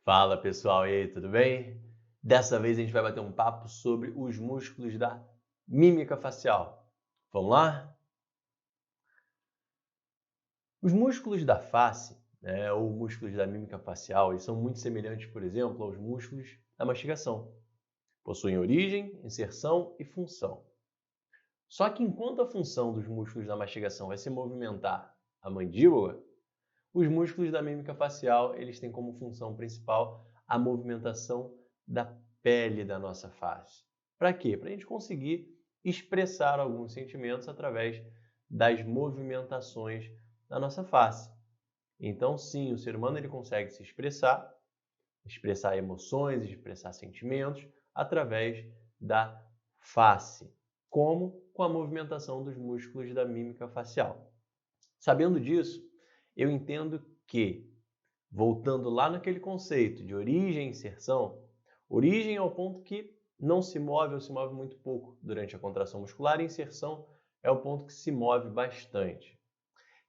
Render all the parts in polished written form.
Fala pessoal, e aí, tudo bem? Dessa vez a gente vai bater um papo sobre os músculos da mímica facial. Vamos lá? Os músculos da face, ou músculos da mímica facial, eles são muito semelhantes, por exemplo, aos músculos da mastigação. Possuem origem, inserção e função. Só que enquanto a função dos músculos da mastigação vai ser movimentar a mandíbula, os músculos da mímica facial, eles têm como função principal a movimentação da pele da nossa face. Para quê? Para a gente conseguir expressar alguns sentimentos através das movimentações da nossa face. Então, sim, o ser humano ele consegue se expressar emoções, expressar sentimentos através da face, como com a movimentação dos músculos da mímica facial. Sabendo disso, eu entendo que, voltando lá naquele conceito de origem e inserção, origem é o ponto que não se move ou se move muito pouco durante a contração muscular, e inserção é o ponto que se move bastante.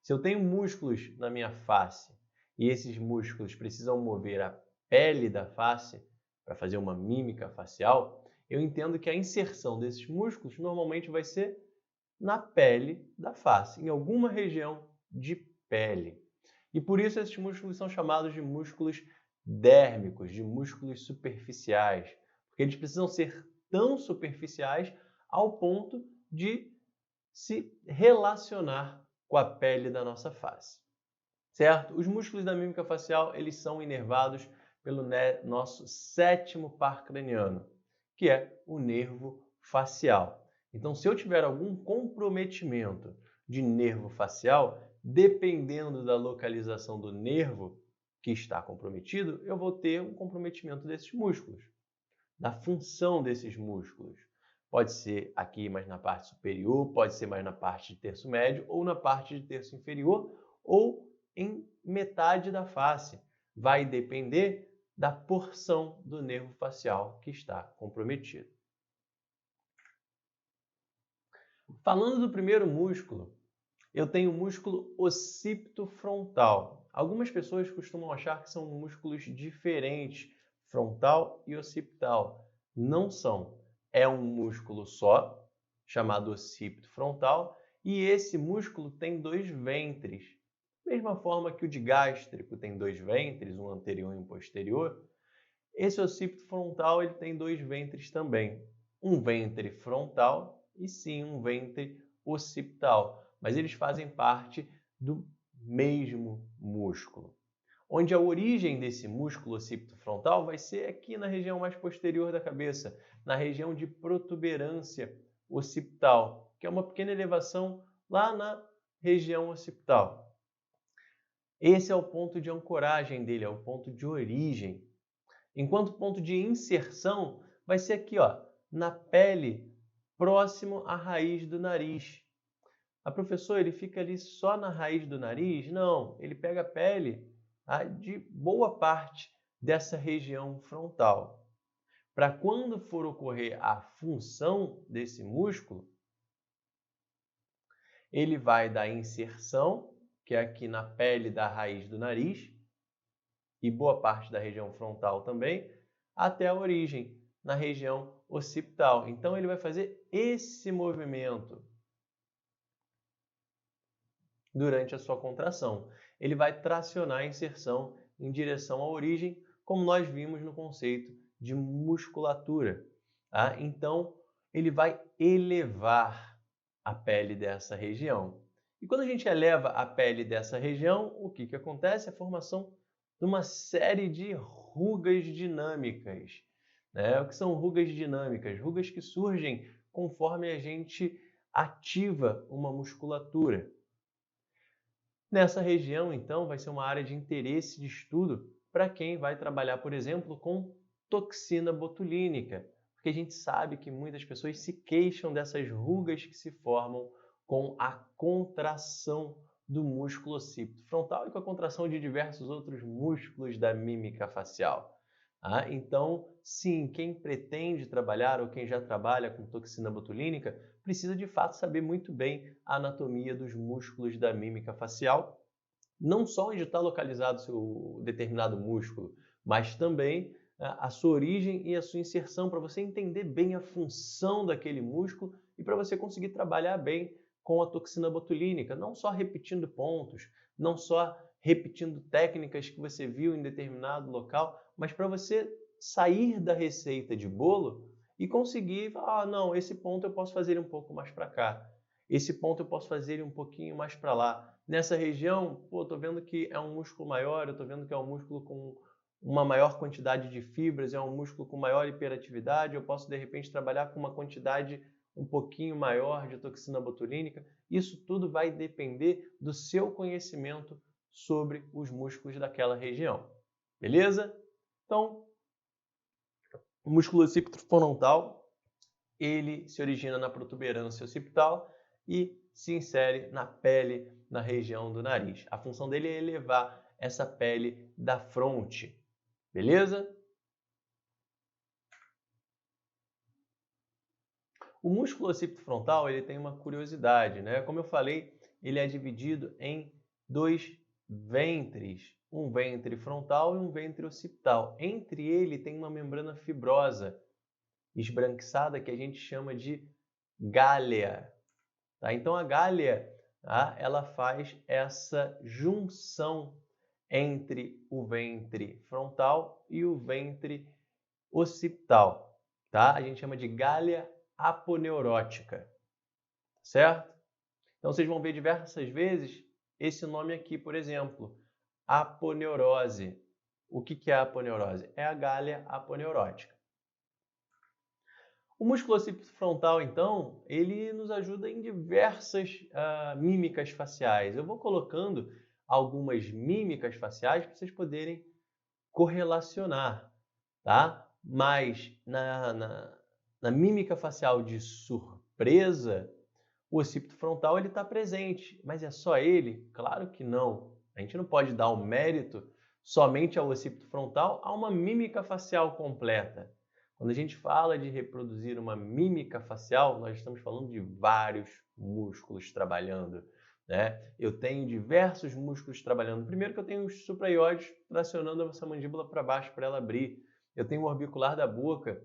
Se eu tenho músculos na minha face e esses músculos precisam mover a pele da face para fazer uma mímica facial, eu entendo que a inserção desses músculos normalmente vai ser na pele da face, em alguma região de pele. E por isso esses músculos são chamados de músculos dérmicos, de músculos superficiais, porque eles precisam ser tão superficiais ao ponto de se relacionar com a pele da nossa face. Certo? Os músculos da mímica facial, eles são inervados pelo nosso sétimo par craniano, que é o nervo facial. Então, se eu tiver algum comprometimento de nervo facial, dependendo da localização do nervo que está comprometido, eu vou ter um comprometimento desses músculos, da função desses músculos. Pode ser aqui mais na parte superior, pode ser mais na parte de terço médio ou na parte de terço inferior ou em metade da face. Vai depender da porção do nervo facial que está comprometido. Falando do primeiro músculo, eu tenho o músculo occipito frontal. Algumas pessoas costumam achar que são músculos diferentes, frontal e occipital. Não são. É um músculo só, chamado occipito frontal, e esse músculo tem dois ventres. Mesma forma que o digástrico tem dois ventres, um anterior e um posterior, esse occipito frontal ele tem dois ventres também. Um ventre frontal e sim um ventre occipital, mas eles fazem parte do mesmo músculo. Onde a origem desse músculo occipito frontal vai ser aqui na região mais posterior da cabeça, na região de protuberância occipital, que é uma pequena elevação lá na região occipital. Esse é o ponto de ancoragem dele, é o ponto de origem. Enquanto o ponto de inserção vai ser aqui, ó, na pele, próximo à raiz do nariz. A professora, ele fica ali só na raiz do nariz? Não, ele pega a pele de boa parte dessa região frontal. Para quando for ocorrer a função desse músculo, ele vai da inserção, que é aqui na pele da raiz do nariz, e boa parte da região frontal também, até a origem, na região occipital. Então, ele vai fazer esse movimento durante a sua contração. Ele vai tracionar a inserção em direção à origem, como nós vimos no conceito de musculatura. Tá? Então, ele vai elevar a pele dessa região. E quando a gente eleva a pele dessa região, o que acontece? A formação de uma série de rugas dinâmicas. O que são rugas dinâmicas? Rugas que surgem conforme a gente ativa uma musculatura. Nessa região, então, vai ser uma área de interesse de estudo para quem vai trabalhar, por exemplo, com toxina botulínica, porque a gente sabe que muitas pessoas se queixam dessas rugas que se formam com a contração do músculo occipito frontal e com a contração de diversos outros músculos da mímica facial. Então, sim, quem pretende trabalhar ou quem já trabalha com toxina botulínica precisa de fato saber muito bem a anatomia dos músculos da mímica facial, não só onde está localizado o seu determinado músculo, mas também a sua origem e a sua inserção, para você entender bem a função daquele músculo e para você conseguir trabalhar bem com a toxina botulínica, não só repetindo pontos, não só repetindo técnicas que você viu em determinado local, mas para você sair da receita de bolo e conseguir falar, não, esse ponto eu posso fazer um pouco mais para cá, esse ponto eu posso fazer um pouquinho mais para lá. Nessa região, pô, tô vendo que é um músculo maior, eu tô vendo que é um músculo com uma maior quantidade de fibras, é um músculo com maior hiperatividade, eu posso de repente trabalhar com uma quantidade um pouquinho maior de toxina botulínica. Isso tudo vai depender do seu conhecimento sobre os músculos daquela região. Beleza? Então, o músculo occipito frontal, ele se origina na protuberância occipital e se insere na pele, na região do nariz. A função dele é elevar essa pele da fronte. Beleza? O músculo occipito frontal, ele tem uma curiosidade, né? Como eu falei, ele é dividido em dois ventres, um ventre frontal e um ventre occipital. Entre ele tem uma membrana fibrosa, esbranquiçada, que a gente chama de gálea. Tá? Então a gálea, tá? Ela faz essa junção entre o ventre frontal e o ventre occipital. Tá? A gente chama de gálea aponeurótica, certo? Então vocês vão ver diversas vezes esse nome aqui, por exemplo, aponeurose. O que é a aponeurose? É a gálea aponeurótica. O músculo occipito frontal, então, ele nos ajuda em diversas mímicas faciais. Eu vou colocando algumas mímicas faciais para vocês poderem correlacionar, tá? Mas na mímica facial de surpresa, o occipito frontal está presente. Mas é só ele? Claro que não. A gente não pode dar o mérito somente ao occipito frontal a uma mímica facial completa. Quando a gente fala de reproduzir uma mímica facial, nós estamos falando de vários músculos trabalhando, né? Eu tenho diversos músculos trabalhando. Primeiro que eu tenho os supraioides tracionando essa mandíbula para baixo para ela abrir. Eu tenho o orbicular da boca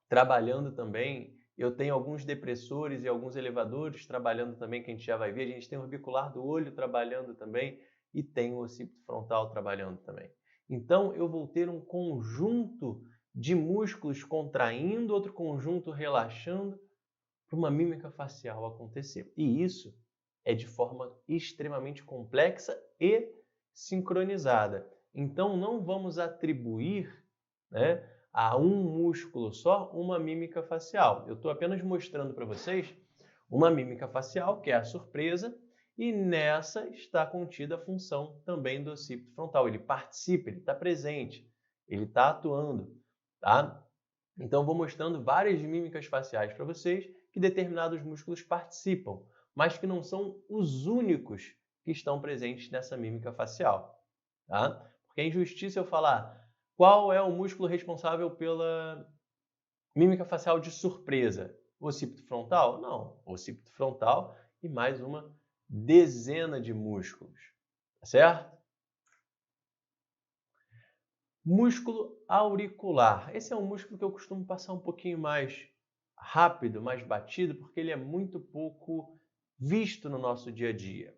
trabalhando também. Eu tenho alguns depressores e alguns elevadores trabalhando também, que a gente já vai ver. A gente tem o orbicular do olho trabalhando também e tem o occipito frontal trabalhando também. Então, eu vou ter um conjunto de músculos contraindo, outro conjunto relaxando, para uma mímica facial acontecer. E isso é de forma extremamente complexa e sincronizada. Então, não vamos atribuir, né, a um músculo só uma mímica facial. Eu estou apenas mostrando para vocês uma mímica facial, que é a surpresa, e nessa está contida a função também do occipito frontal. Ele participa, ele está presente, ele está atuando. Tá? Então, vou mostrando várias mímicas faciais para vocês que determinados músculos participam, mas que não são os únicos que estão presentes nessa mímica facial. Tá? Porque é injustiça eu falar qual é o músculo responsável pela mímica facial de surpresa. O occipito frontal? Não. O occipito frontal e mais uma dezena de músculos. Tá certo? Músculo auricular. Esse é um músculo que eu costumo passar um pouquinho mais rápido, mais batido, porque ele é muito pouco visto no nosso dia a dia.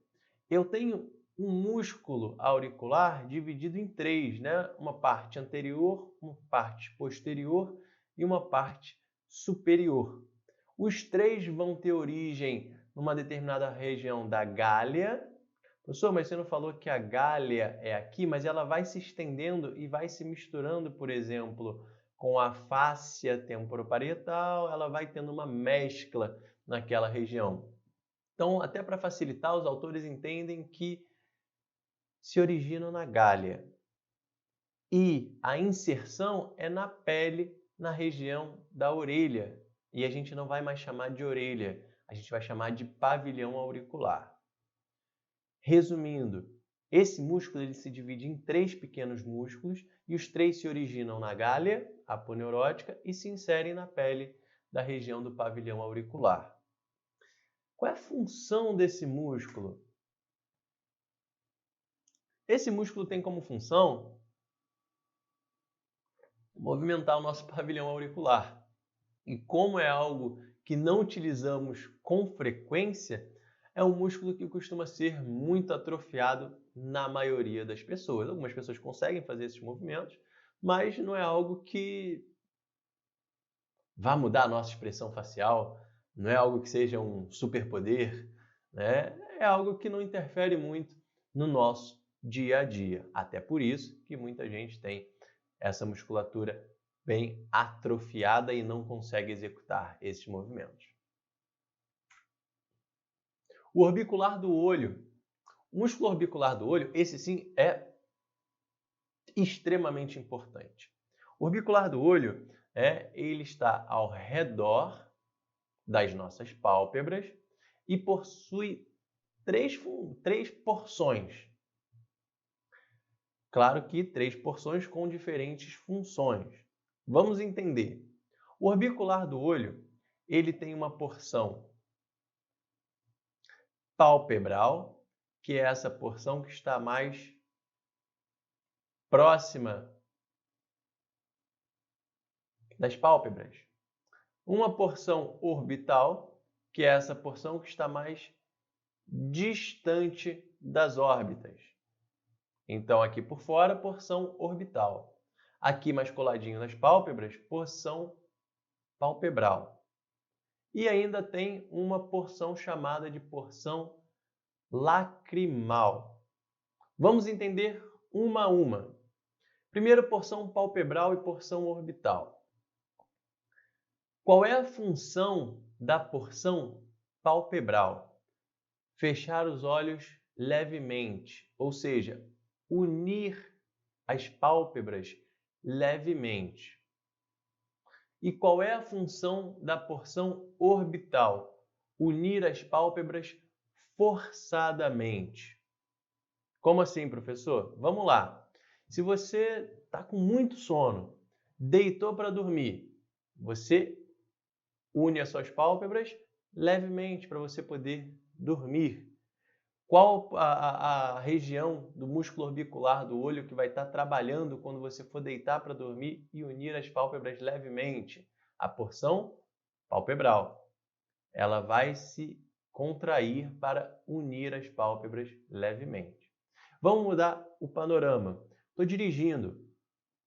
Eu tenho um músculo auricular dividido em três, né? Uma parte anterior, uma parte posterior e uma parte superior. Os três vão ter origem numa determinada região da gálea. Professor, mas você não falou que a gálea é aqui, mas ela vai se estendendo e vai se misturando, por exemplo, com a fáscia temporoparietal, ela vai tendo uma mescla naquela região. Então, até para facilitar, os autores entendem que se originam na gálea. E a inserção é na pele, na região da orelha. E a gente não vai mais chamar de orelha, a gente vai chamar de pavilhão auricular. Resumindo, esse músculo ele se divide em três pequenos músculos e os três se originam na gálea aponeurótica e se inserem na pele da região do pavilhão auricular. Qual é a função desse músculo? Esse músculo tem como função movimentar o nosso pavilhão auricular. E como é algo que não utilizamos com frequência, é um músculo que costuma ser muito atrofiado na maioria das pessoas. Algumas pessoas conseguem fazer esses movimentos, mas não é algo que vá mudar a nossa expressão facial, não é algo que seja um superpoder, né? É algo que não interfere muito no nosso dia a dia. Até por isso que muita gente tem essa musculatura bem atrofiada e não consegue executar esses movimentos. O orbicular do olho. O músculo orbicular do olho, esse sim é extremamente importante. O orbicular do olho, ele está ao redor das nossas pálpebras e possui três porções. Claro que 3 porções com diferentes funções. Vamos entender. O orbicular do olho, ele tem uma porção palpebral, que é essa porção que está mais próxima das pálpebras. Uma porção orbital, que é essa porção que está mais distante das órbitas. Então, aqui por fora, porção orbital. Aqui mais coladinho nas pálpebras, porção palpebral. E ainda tem uma porção chamada de porção lacrimal. Vamos entender uma a uma. Primeiro, porção palpebral e porção orbital. Qual é a função da porção palpebral? Fechar os olhos levemente, ou seja, unir as pálpebras levemente. E qual é a função da porção orbital? Unir as pálpebras forçadamente. Como assim, professor? Vamos lá. Se você está com muito sono, deitou para dormir, você une as suas pálpebras levemente para você poder dormir. Qual a região do músculo orbicular do olho que vai estar trabalhando quando você for deitar para dormir e unir as pálpebras levemente? A porção palpebral. Ela vai se contrair para unir as pálpebras levemente. Vamos mudar o panorama. Estou dirigindo.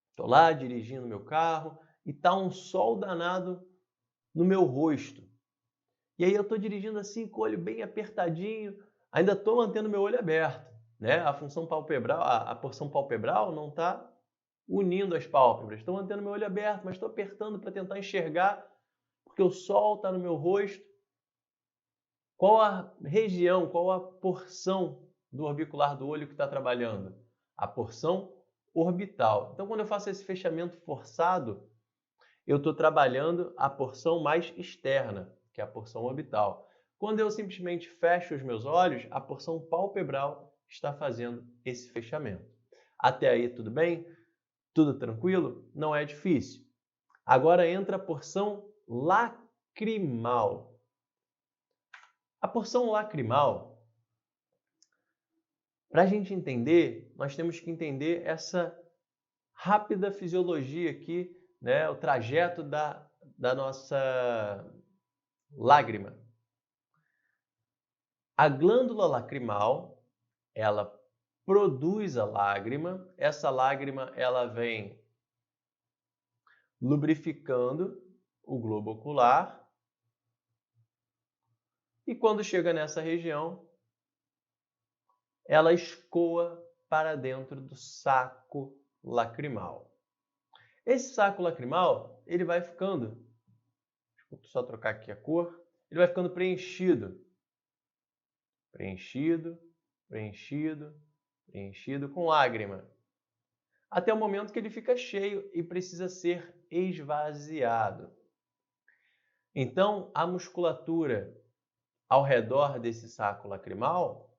Estou lá dirigindo meu carro e está um sol danado no meu rosto. E aí eu estou dirigindo assim com o olho bem apertadinho, ainda estou mantendo meu olho aberto, né? A função palpebral, a porção palpebral não está unindo as pálpebras. Estou mantendo meu olho aberto, mas estou apertando para tentar enxergar, porque o sol está no meu rosto. Qual a região, qual a porção do orbicular do olho que está trabalhando? A porção orbital. Então, quando eu faço esse fechamento forçado, eu estou trabalhando a porção mais externa, que é a porção orbital. Quando eu simplesmente fecho os meus olhos, a porção palpebral está fazendo esse fechamento. Até aí, tudo bem? Tudo tranquilo? Não é difícil. Agora entra a porção lacrimal. A porção lacrimal, para a gente entender, nós temos que entender essa rápida fisiologia aqui, né? O trajeto da nossa lágrima. A glândula lacrimal, ela produz a lágrima. Essa lágrima, ela vem lubrificando o globo ocular. E quando chega nessa região, ela escoa para dentro do saco lacrimal. Esse saco lacrimal, ele vai ficando, deixa eu só trocar aqui a cor, ele vai ficando preenchido. Preenchido, preenchido, preenchido com lágrima. Até o momento que ele fica cheio e precisa ser esvaziado. Então, a musculatura ao redor desse saco lacrimal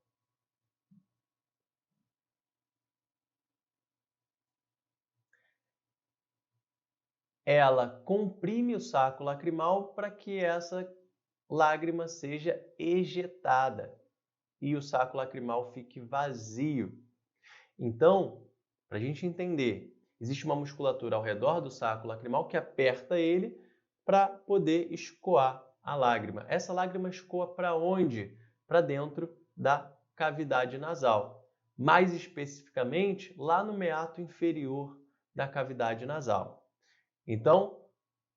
ela comprime o saco lacrimal para que essa lágrima seja ejetada e o saco lacrimal fique vazio. Então, para a gente entender, Existe uma musculatura ao redor do saco lacrimal que aperta ele para poder escoar a lágrima. Essa lágrima escoa para onde? Para dentro da cavidade nasal. Mais especificamente, lá no meato inferior da cavidade nasal. Então,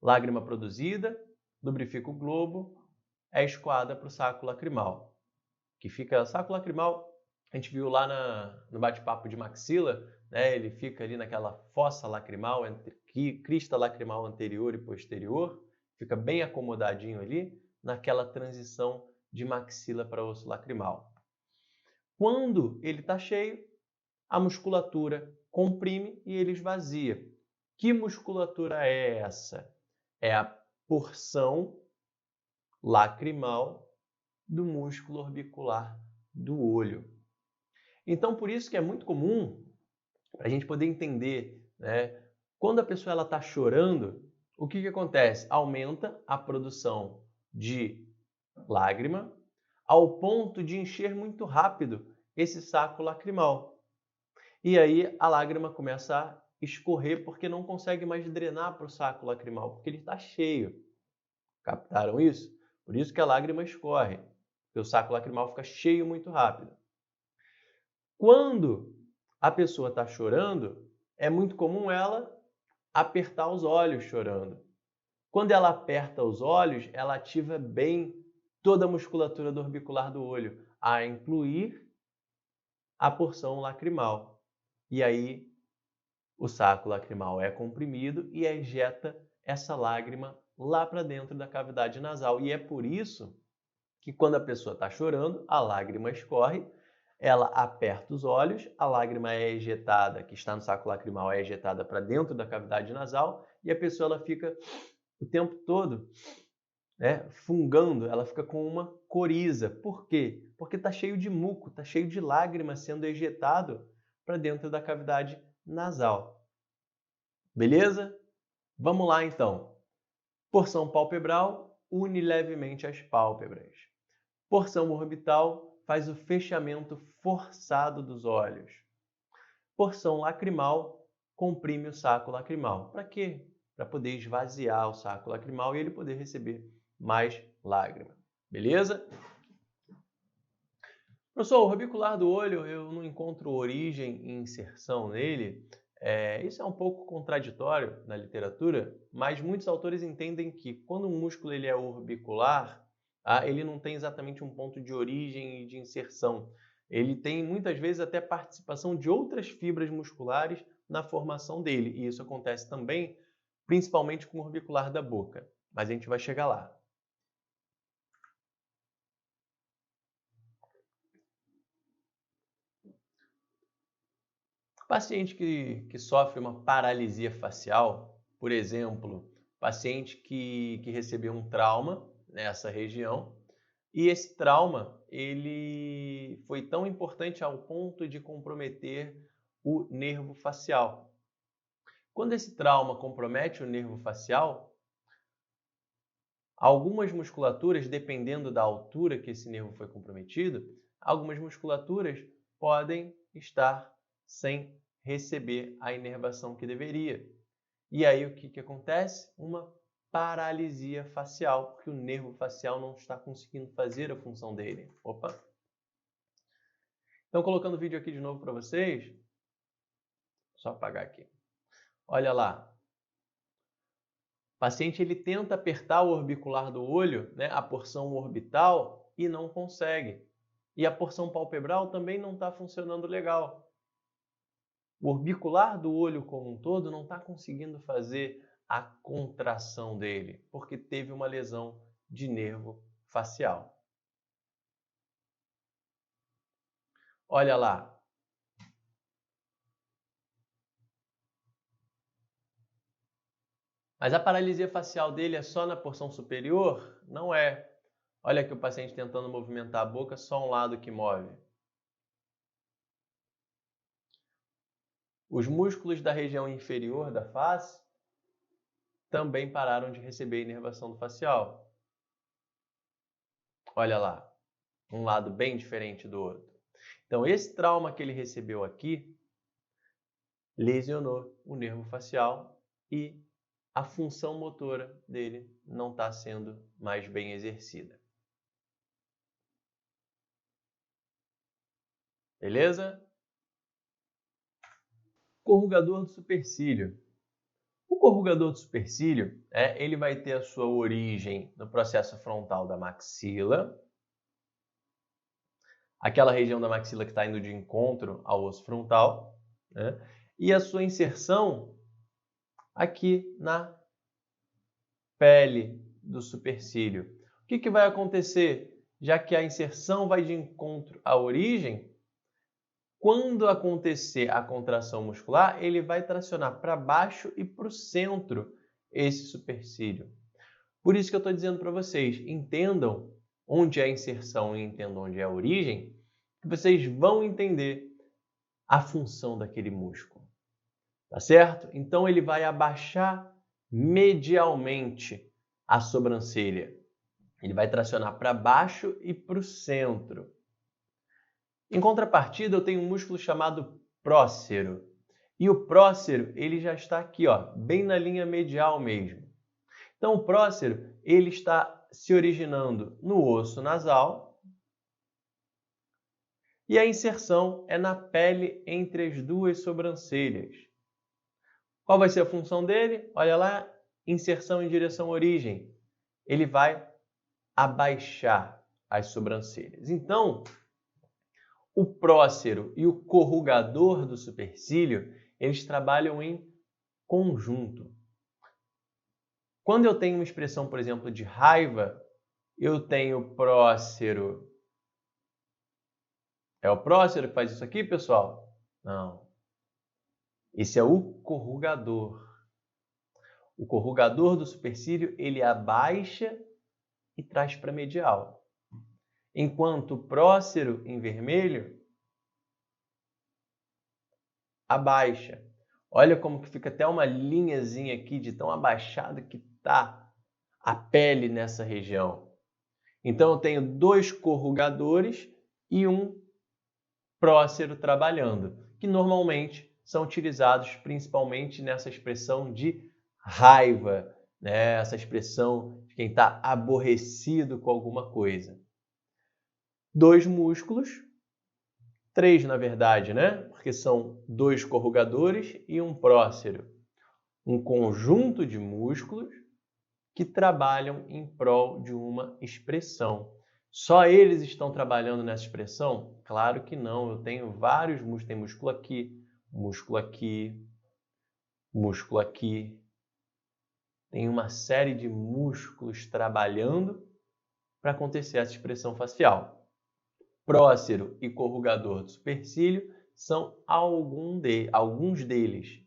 lágrima produzida, lubrifica o globo, é escoada para o saco lacrimal. Que fica, saco lacrimal, a gente viu lá no bate-papo de maxila, né? Ele fica ali naquela fossa lacrimal, entre crista lacrimal anterior e posterior, fica bem acomodadinho ali, naquela transição de maxila para osso lacrimal. Quando ele está cheio, a musculatura comprime e ele esvazia. Que musculatura é essa? É a porção lacrimal do músculo orbicular do olho. Então, por isso que é muito comum, para a gente poder entender, né, quando a pessoa está chorando, o que acontece? Aumenta a produção de lágrima ao ponto de encher muito rápido esse saco lacrimal. E aí a lágrima começa a escorrer porque não consegue mais drenar para o saco lacrimal, porque ele está cheio. Captaram isso? Por isso que a lágrima escorre, porque o saco lacrimal fica cheio muito rápido. Quando a pessoa está chorando, é muito comum ela apertar os olhos chorando. Quando ela aperta os olhos, ela ativa bem toda a musculatura do orbicular do olho, a incluir a porção lacrimal. E aí o saco lacrimal é comprimido e ejeta essa lágrima lá para dentro da cavidade nasal. E é por isso que quando a pessoa está chorando, a lágrima escorre, ela aperta os olhos, a lágrima é ejetada, que está no saco lacrimal, é ejetada para dentro da cavidade nasal e a pessoa ela fica o tempo todo, né, fungando, ela fica com uma coriza. Por quê? Porque está cheio de muco, está cheio de lágrima sendo ejetado para dentro da cavidade nasal. Beleza? Vamos lá então. Porção palpebral une levemente as pálpebras. Porção orbital faz o fechamento forçado dos olhos. Porção lacrimal comprime o saco lacrimal. Para quê? Para poder esvaziar o saco lacrimal e ele poder receber mais lágrima. Beleza? Professor, o orbicular do olho, eu não encontro origem e inserção nele. Isso é um pouco contraditório na literatura, mas muitos autores entendem que quando um músculo ele é orbicular, ele não tem exatamente um ponto de origem e de inserção. Ele tem muitas vezes até participação de outras fibras musculares na formação dele, e isso acontece também, principalmente com o orbicular da boca. Mas a gente vai chegar lá. Paciente que sofre uma paralisia facial, por exemplo, paciente que recebeu um trauma nessa região, e esse trauma ele foi tão importante ao ponto de comprometer o nervo facial. Quando esse trauma compromete o nervo facial, algumas musculaturas, dependendo da altura que esse nervo foi comprometido, algumas musculaturas podem estar sem receber a inervação que deveria. E aí o que acontece? Uma paralisia facial, porque o nervo facial não está conseguindo fazer a função dele. Opa! Então, colocando o vídeo aqui de novo para vocês, só apagar aqui. Olha lá. O paciente ele tenta apertar o orbicular do olho, né, a porção orbital, e não consegue. E a porção palpebral também não está funcionando legal. O orbicular do olho como um todo não está conseguindo fazer a contração dele, porque teve uma lesão de nervo facial. Olha lá. Mas a paralisia facial dele é só na porção superior? Não é. Olha aqui o paciente tentando movimentar a boca, só um lado que move. Os músculos da região inferior da face também pararam de receber inervação do facial. Olha lá, um lado bem diferente do outro. Então, esse trauma que ele recebeu aqui lesionou o nervo facial e a função motora dele não está sendo mais bem exercida. Beleza? Corrugador do supercílio. O corrugador do supercílio, ele vai ter a sua origem no processo frontal da maxila, aquela região da maxila que está indo de encontro ao osso frontal, né? E a sua inserção aqui na pele do supercílio. O que vai acontecer? Já que a inserção vai de encontro à origem, quando acontecer a contração muscular, ele vai tracionar para baixo e para o centro esse supercílio. Por isso que eu estou dizendo para vocês, entendam onde é a inserção e entendam onde é a origem, que vocês vão entender a função daquele músculo. Tá certo? Então ele vai abaixar medialmente a sobrancelha. Ele vai tracionar para baixo e para o centro. Em contrapartida, eu tenho um músculo chamado prócero. E o prócero, ele já está aqui, ó, bem na linha medial mesmo. Então o prócero, ele está se originando no osso nasal e a inserção é na pele entre as duas sobrancelhas. Qual vai ser a função dele? Olha lá, inserção em direção à origem. Ele vai abaixar as sobrancelhas. Então, o prócero e o corrugador do supercílio, eles trabalham em conjunto. Quando eu tenho uma expressão, por exemplo, de raiva, eu tenho prócero. É o prócero que faz isso aqui, pessoal? Não. Esse é o corrugador. O corrugador do supercílio, ele abaixa e traz para medial. Enquanto o prócero, em vermelho, abaixa. Olha como que fica até uma linhazinha aqui de tão abaixado que está a pele nessa região. Então, eu tenho dois corrugadores e um prócero trabalhando, que normalmente são utilizados principalmente nessa expressão de raiva, né? Essa expressão de quem está aborrecido com alguma coisa. Dois músculos, três na verdade, né? Porque são dois corrugadores e um prócero. Um conjunto de músculos que trabalham em prol de uma expressão. Só eles estão trabalhando nessa expressão? Claro que não. Eu tenho vários músculos. Tem músculo aqui, músculo aqui, músculo aqui. Tem uma série de músculos trabalhando para acontecer essa expressão facial. Prócero e corrugador do supercílio são alguns deles.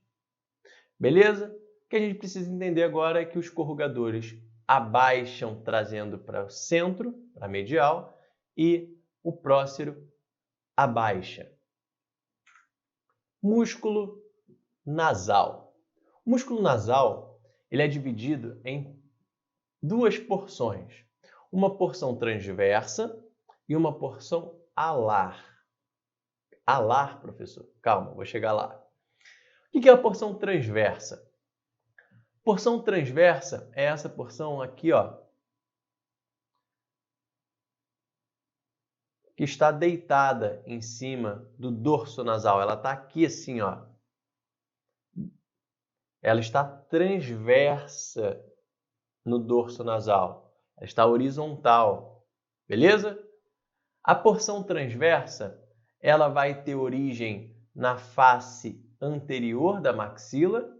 Beleza? O que a gente precisa entender agora é que os corrugadores abaixam, trazendo para o centro, para a medial, e o prócero abaixa. Músculo nasal. O músculo nasal, ele é dividido em duas porções. Uma porção transversa e uma porção alar. Alar, professor? Calma, vou chegar lá. O que é a porção transversa? Porção transversa é essa porção aqui, ó, que está deitada em cima do dorso nasal. Ela está aqui assim, ó. Ela está transversa no dorso nasal. Ela está horizontal. Beleza? A porção transversa, ela vai ter origem na face anterior da maxila.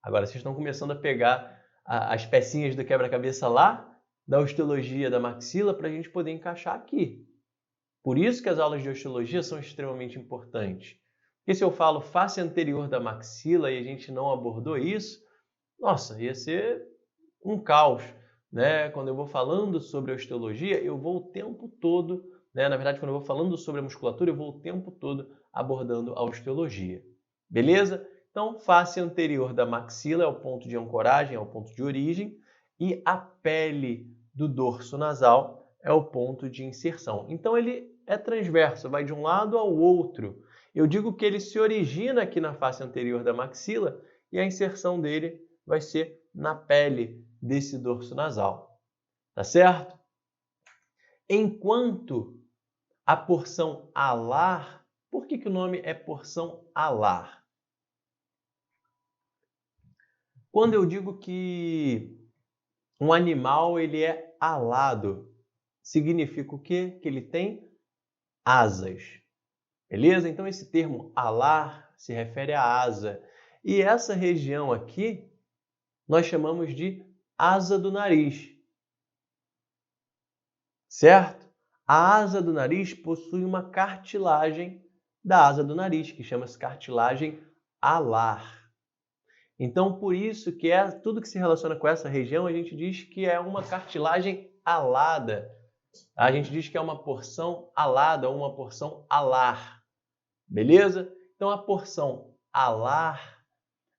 Agora vocês estão começando a pegar as pecinhas do quebra-cabeça lá da osteologia da maxila para a gente poder encaixar aqui. Por isso que as aulas de osteologia são extremamente importantes. Porque se eu falo face anterior da maxila e a gente não abordou isso, nossa, ia ser um caos, né? Quando eu vou falando sobre a osteologia, eu vou o tempo todo, né? Na verdade, quando eu vou falando sobre a musculatura, eu vou o tempo todo abordando a osteologia. Beleza? Então, face anterior da maxila é o ponto de ancoragem, é o ponto de origem, e a pele do dorso nasal é o ponto de inserção. Então, ele é transverso, vai de um lado ao outro. Eu digo que ele se origina aqui na face anterior da maxila e a inserção dele vai ser na pele desse dorso nasal. Tá certo? Enquanto a porção alar, por que o nome é porção alar? Quando eu digo que um animal ele é alado, significa o quê? Que ele tem asas. Beleza? Então esse termo alar se refere à asa. E essa região aqui nós chamamos de asa do nariz. Certo? A asa do nariz possui uma cartilagem da asa do nariz, que chama-se cartilagem alar. Então, por isso que tudo que se relaciona com essa região, a gente diz que é uma cartilagem alada. A gente diz que é uma porção alada ou uma porção alar. Beleza? Então, a porção alar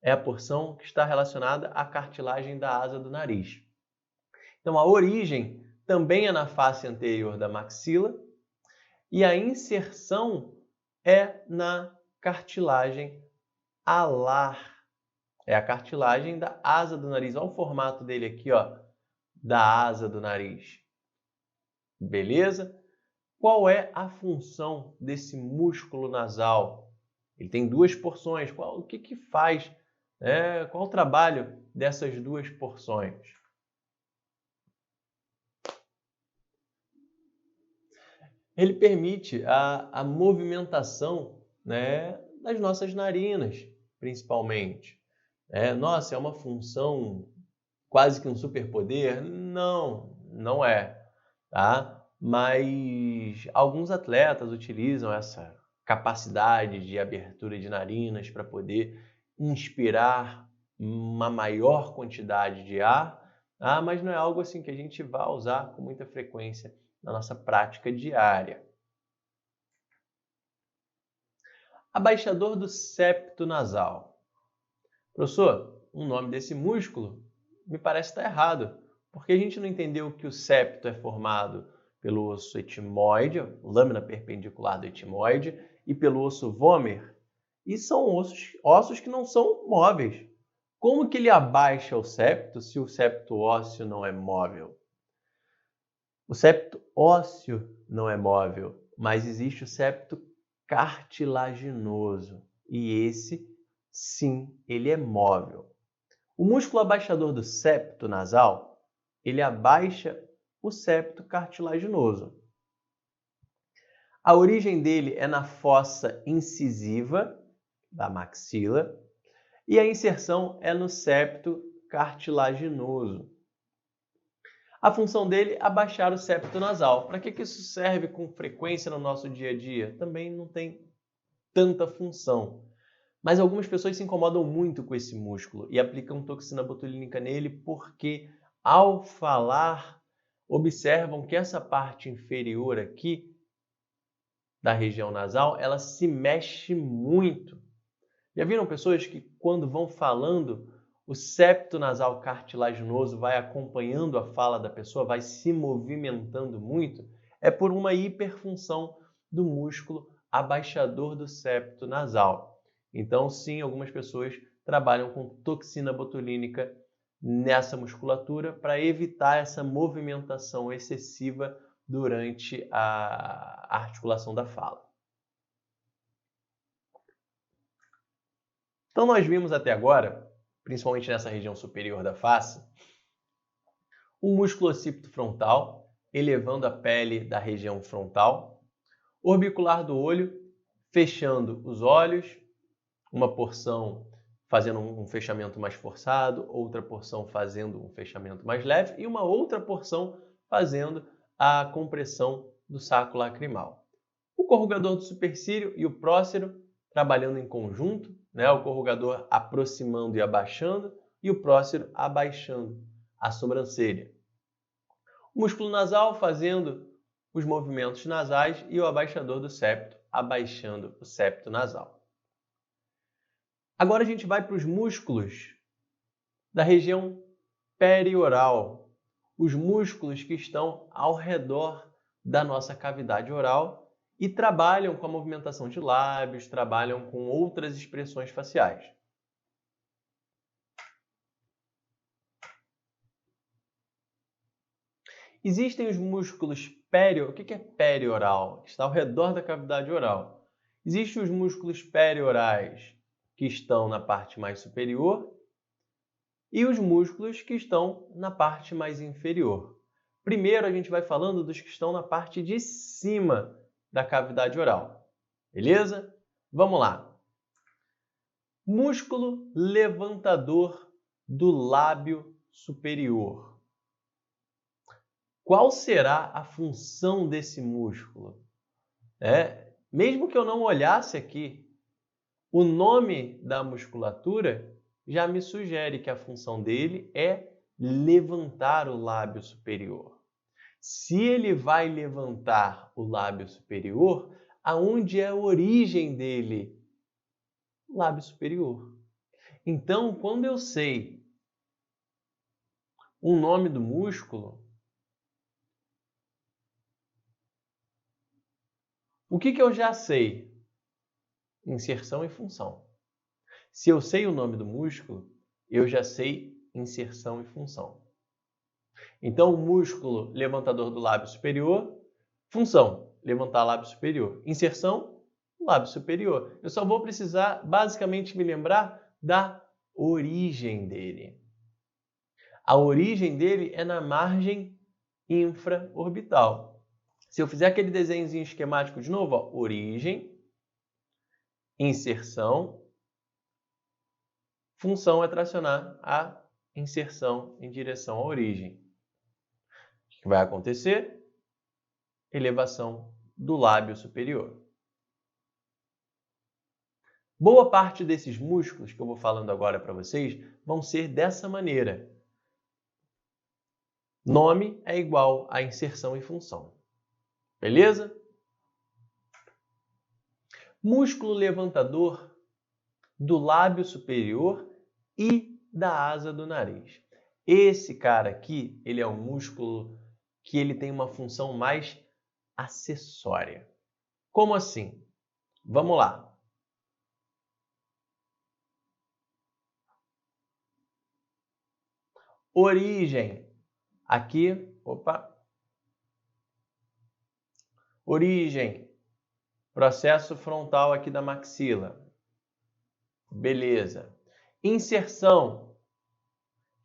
é a porção que está relacionada à cartilagem da asa do nariz. Então, a origem também é na face anterior da maxila e a inserção é na cartilagem alar. É a cartilagem da asa do nariz. Olha o formato dele aqui, ó, da asa do nariz. Beleza? Qual é a função desse músculo nasal? Ele tem duas porções. O que faz? Qual o trabalho dessas duas porções? Ele permite a movimentação, das nossas narinas, principalmente. Nossa, é uma função quase que um superpoder? Não, não é, tá? Mas alguns atletas utilizam essa capacidade de abertura de narinas para poder inspirar uma maior quantidade de ar, tá? Mas não é algo assim que a gente vai usar com muita frequência na nossa prática diária. Abaixador do septo nasal. Professor, o nome desse músculo me parece estar errado, porque a gente não entendeu que o septo é formado pelo osso etimoide, lâmina perpendicular do etimoide, e pelo osso vômer, e são ossos que não são móveis. Como que ele abaixa o septo se o septo ósseo não é móvel? O septo ósseo não é móvel, mas existe o septo cartilaginoso, e esse sim, ele é móvel. O músculo abaixador do septo nasal, ele abaixa o septo cartilaginoso. A origem dele é na fossa incisiva da maxila e a inserção é no septo cartilaginoso. A função dele é abaixar o septo nasal. Para que isso serve com frequência no nosso dia a dia? Também não tem tanta função. Mas algumas pessoas se incomodam muito com esse músculo e aplicam toxina botulínica nele porque, ao falar, observam que essa parte inferior aqui da região nasal, ela se mexe muito. Já viram pessoas que, quando vão falando, o septo nasal cartilaginoso vai acompanhando a fala da pessoa, vai se movimentando muito? É por uma hiperfunção do músculo abaixador do septo nasal. Então, sim, algumas pessoas trabalham com toxina botulínica nessa musculatura para evitar essa movimentação excessiva durante a articulação da fala. Então, nós vimos até agora, principalmente nessa região superior da face, o músculo occipito frontal, elevando a pele da região frontal, orbicular do olho, fechando os olhos, uma porção fazendo um fechamento mais forçado, outra porção fazendo um fechamento mais leve e uma outra porção fazendo a compressão do saco lacrimal. O corrugador do supercílio e o prócero trabalhando em conjunto, o corrugador aproximando e abaixando e o prócero abaixando a sobrancelha. O músculo nasal fazendo os movimentos nasais e o abaixador do septo abaixando o septo nasal. Agora a gente vai para os músculos da região perioral, os músculos que estão ao redor da nossa cavidade oral e trabalham com a movimentação de lábios, trabalham com outras expressões faciais. Existem os músculos o que é perioral? Está ao redor da cavidade oral. Existem os músculos periorais, que estão na parte mais superior, e os músculos que estão na parte mais inferior. Primeiro, a gente vai falando dos que estão na parte de cima da cavidade oral. Beleza? Vamos lá. Músculo levantador do lábio superior. Qual será a função desse músculo? Mesmo que eu não olhasse aqui, o nome da musculatura já me sugere que a função dele é levantar o lábio superior. Se ele vai levantar o lábio superior, aonde é a origem dele? Lábio superior. Então, quando eu sei o nome do músculo, o que eu já sei? Inserção e função. Se eu sei o nome do músculo, eu já sei inserção e função. Então, o músculo levantador do lábio superior, função, levantar o lábio superior. Inserção, lábio superior. Eu só vou precisar, basicamente, me lembrar da origem dele. A origem dele é na margem infraorbital. Se eu fizer aquele desenhozinho esquemático de novo, ó, origem, inserção, função é tracionar a inserção em direção à origem. O que vai acontecer? Elevação do lábio superior. Boa parte desses músculos que eu vou falando agora para vocês vão ser dessa maneira. Nome é igual a inserção e função. Beleza? Músculo levantador do lábio superior e da asa do nariz. Esse cara aqui, ele é um músculo que ele tem uma função mais acessória. Como assim? Vamos lá. Origem. Aqui, origem. Processo frontal aqui da maxila. Beleza. Inserção.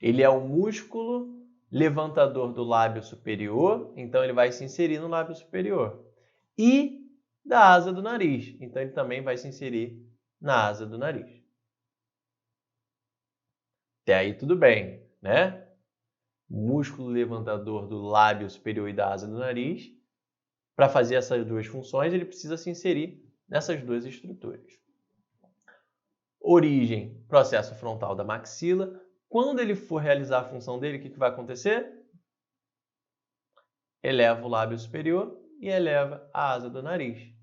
Ele é o músculo levantador do lábio superior, então ele vai se inserir no lábio superior. E da asa do nariz, então ele também vai se inserir na asa do nariz. Até aí tudo bem, né? Músculo levantador do lábio superior e da asa do nariz. Para fazer essas duas funções, ele precisa se inserir nessas duas estruturas. Origem, processo frontal da maxila. Quando ele for realizar a função dele, o que vai acontecer? Eleva o lábio superior e eleva a asa do nariz.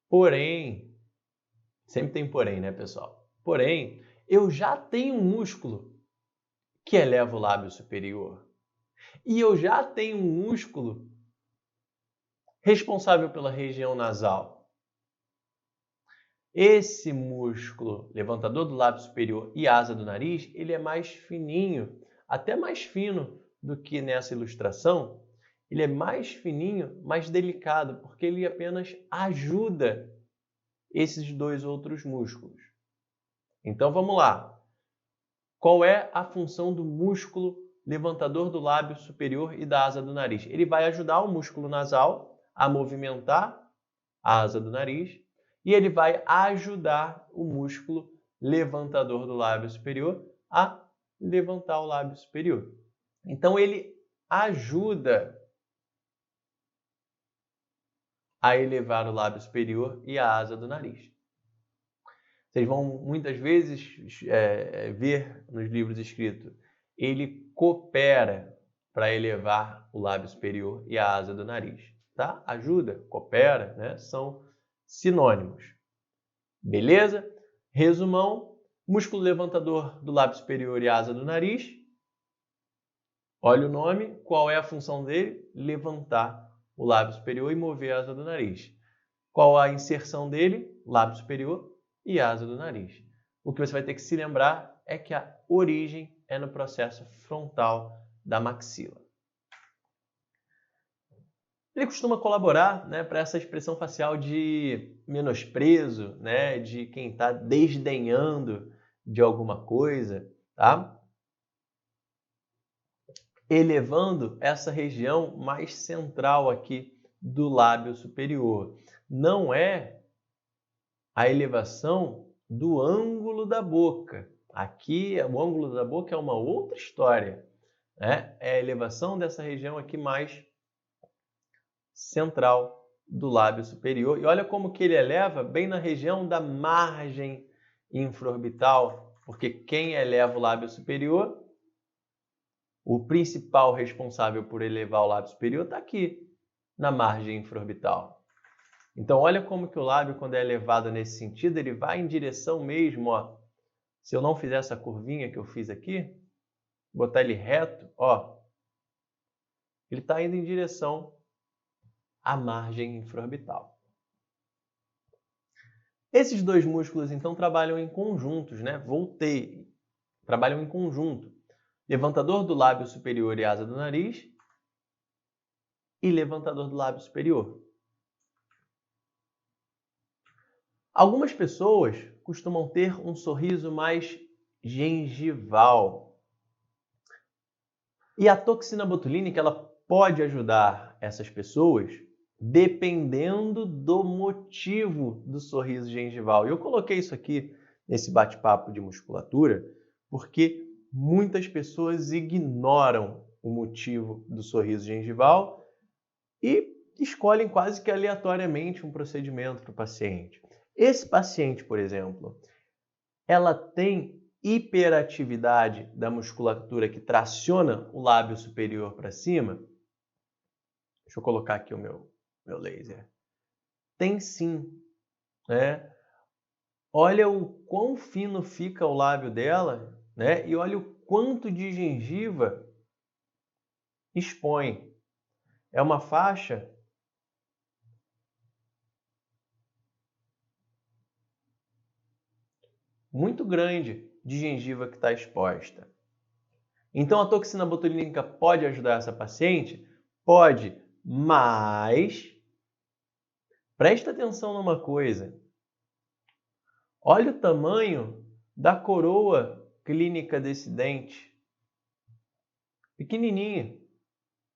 Porém, sempre tem porém, né, pessoal? Porém, eu já tenho um músculo que eleva o lábio superior. E eu já tenho um músculo responsável pela região nasal. Esse músculo levantador do lábio superior e asa do nariz, ele é mais fininho, até mais fino do que nessa ilustração. Ele é mais fininho, mais delicado, porque ele apenas ajuda esses dois outros músculos. Então vamos lá. Qual é a função do músculo levantador do lábio superior e da asa do nariz? Ele vai ajudar o músculo nasal a movimentar a asa do nariz e ele vai ajudar o músculo levantador do lábio superior a levantar o lábio superior. Então ele ajuda a elevar o lábio superior e a asa do nariz. Vocês vão muitas vezes ver nos livros escritos, ele coopera para elevar o lábio superior e a asa do nariz. Tá? Ajuda, coopera, né? São sinônimos. Beleza? Resumão, músculo levantador do lábio superior e asa do nariz. Olha o nome, qual é a função dele? Levantar o lábio superior e mover a asa do nariz. Qual a inserção dele? Lábio superior e asa do nariz. O que você vai ter que se lembrar é que a origem é no processo frontal da maxila. Ele costuma colaborar, né, para essa expressão facial de menosprezo, né, de quem está desdenhando de alguma coisa, tá? Elevando essa região mais central aqui do lábio superior. Não é a elevação do ângulo da boca. Aqui, o ângulo da boca é uma outra história, né? É a elevação dessa região aqui mais central do lábio superior. E olha como que ele eleva bem na região da margem infraorbital, porque quem eleva o lábio superior, o principal responsável por elevar o lábio superior está aqui, na margem infraorbital. Então, olha como que o lábio, quando é elevado nesse sentido, ele vai em direção mesmo, ó. Se eu não fizer essa curvinha que eu fiz aqui, botar ele reto, ó, ele está indo em direção à margem infraorbital. Esses dois músculos, então, trabalham em conjuntos, né? Voltei. Trabalham em conjunto. Levantador do lábio superior e asa do nariz e levantador do lábio superior. Algumas pessoas costumam ter um sorriso mais gengival. E a toxina botulínica, ela pode ajudar essas pessoas dependendo do motivo do sorriso gengival. E eu coloquei isso aqui nesse bate-papo de musculatura porque muitas pessoas ignoram o motivo do sorriso gengival e escolhem quase que aleatoriamente um procedimento para o paciente. Esse paciente, por exemplo, ela tem hiperatividade da musculatura que traciona o lábio superior para cima. Deixa eu colocar aqui o meu laser. Tem sim, né? Olha o quão fino fica o lábio dela, né? E olha o quanto de gengiva expõe. É uma faixa muito grande de gengiva que está exposta. Então, a toxina botulínica pode ajudar essa paciente? Pode, mas presta atenção numa coisa. Olha o tamanho da coroa clínica desse dente. Pequenininha,